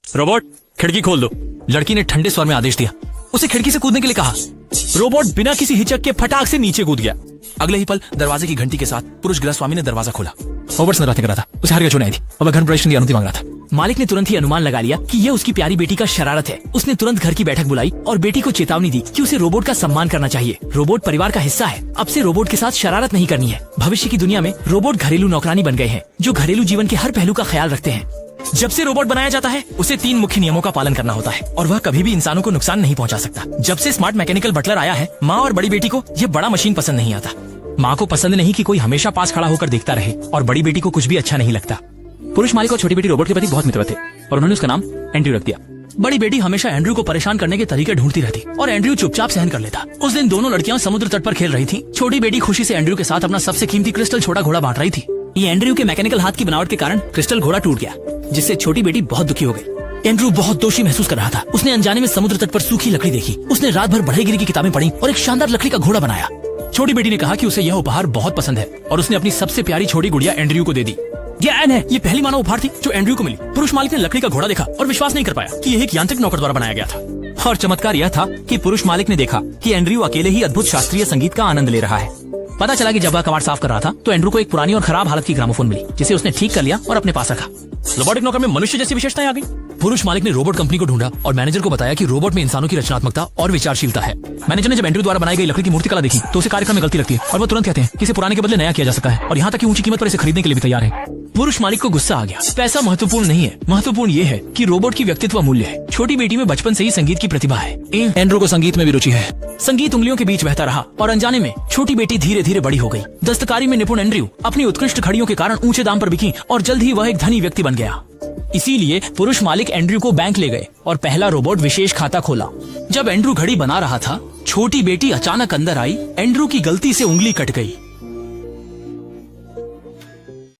Robot, खिड़की खोल दो। लड़की ने ठंडे स्वर में आदेश दिया। उसे खिड़की से कूदने के लिए कहा। रोबोट बिना किसी हिचक के फटाक से नीचे कूद गया। अगले ही पल दरवाजे की घंटी के साथ पुरुष गृहस्वामी ने दरवाजा खोला। रोबोट नराते कर रहा था। उसे हर चुनाई थी और वह घर प्रवेश की अनुमति मांग रहा था। मालिक ने तुरंत ही अनुमान लगा लिया कि यह उसकी प्यारी बेटी का शरारत है। उसने तुरंत घर की बैठक बुलाई और बेटी को चेतावनी दी कि उसे रोबोट का सम्मान करना चाहिए। रोबोट परिवार का हिस्सा है। अब से रोबोट के साथ शरारत नहीं करनी है। भविष्य की दुनिया में रोबोट घरेलू नौकरानी बन गए हैं जो घरेलू जीवन के हर पहलू का ख्याल रखते हैं। जब से रोबोट बनाया जाता है उसे 3 मुख्य नियमों का पालन करना होता है और वह कभी भी इंसानों को नुकसान नहीं पहुंचा सकता। जब से स्मार्ट मैकेनिकल बटलर आया है, माँ और बड़ी बेटी को यह बड़ा मशीन पसंद नहीं आता। माँ को पसंद नहीं कि कोई हमेशा पास खड़ा होकर देखता रहे और बड़ी बेटी को कुछ भी अच्छा नहीं लगता। पुरुष मालिक और छोटी बेटी रोबोट के प्रति बहुत मित्र थे और उन्होंने उसका नाम एंड्रयू रख दिया। बड़ी बेटी हमेशा एंड्रयू को परेशान करने के तरीके ढूंढती रहती और एंड्रयू चुपचाप सहन कर लेता। उस दिन दोनों लड़कियां समुद्र तट पर खेल रही थी। छोटी बेटी खुशी से एंड्रयू के साथ अपना सबसे कीमती क्रिस्टल छोटा घोड़ा बांट रही थी। ये एंड्रयू के मैकेनिकल हाथ की बनावट के कारण क्रिस्टल घोड़ा टूट गया, जिससे छोटी बेटी बहुत दुखी हो गई। एंड्रयू बहुत दोषी महसूस कर रहा था। उसने अनजाने में समुद्र तट पर सूखी लकड़ी देखी। उसने रात भर बढ़ईगिरी की किताबें पढ़ी और एक शानदार लकड़ी का घोड़ा बनाया। छोटी बेटी ने कहा कि उसे यह उपहार बहुत पसंद है और उसने अपनी सबसे प्यारी छोटी गुड़िया एंड्रयू को दे दी। ये एन है। ये पहली मानव उपहार थी जो एंड्रयू को मिली। पुरुष मालिक ने लकड़ी का घोड़ा देखा और विश्वास नहीं कर पाया कि यह एक यांत्रिक नौकर द्वारा बनाया गया था। और चमत्कार यह था कि पुरुष मालिक ने देखा कि एंड्रयू अकेले ही अद्भुत शास्त्रीय संगीत का आनंद ले रहा है। पता चला कि जब वह कबाड़ साफ कर रहा था तो एंड्रयू को एक पुरानी और खराब हालत की ग्रामोफोन मिली, जिसे उसने ठीक कर लिया और अपने पास रखा। रोबोटिक नौकर में मनुष्य जैसी विशेषताएं आ गई। पुरुष मालिक ने रोबोट कंपनी को ढूंढा और मैनेजर को बताया कि रोबोट में इंसानों की रचनात्मकता और विचारशीलता है। मैनेजर ने जब एंड्रयू द्वारा बनाई गई लकड़ी की मूर्तिकला देखी तो उसे कार्यक्रम में गलती लगती है और वो तुरंत कहते हैं कि इसे पुराने के बदले नया किया जा सकता है और यहाँ तक कि ऊंची कीमत पर इसे खरीदने के लिए भी तैयार है। पुरुष मालिक को गुस्सा आ गया। पैसा महत्वपूर्ण नहीं है, महत्वपूर्ण ये है कि रोबोट की व्यक्तित्व मूल्य है। छोटी बेटी में बचपन से ही संगीत की प्रतिभा है। एंड्रयू को संगीत में भी रुचि है। संगीत उंगलियों के बीच बहता रहा और अनजाने में छोटी बेटी धीरे धीरे बड़ी हो गई। दस्तकारी में निपुण एंड्रयू अपनी उत्कृष्ट घड़ियों के कारण ऊंचे दाम पर बिकी और जल्द ही वह एक धनी व्यक्ति बन गया। इसीलिए पुरुष मालिक एंड्रयू को बैंक ले गए और पहला रोबोट विशेष खाता खोला। जब एंड्रयू घड़ी बना रहा था, छोटी बेटी अचानक अंदर आई। एंड्रयू की गलती से उंगली कट गई।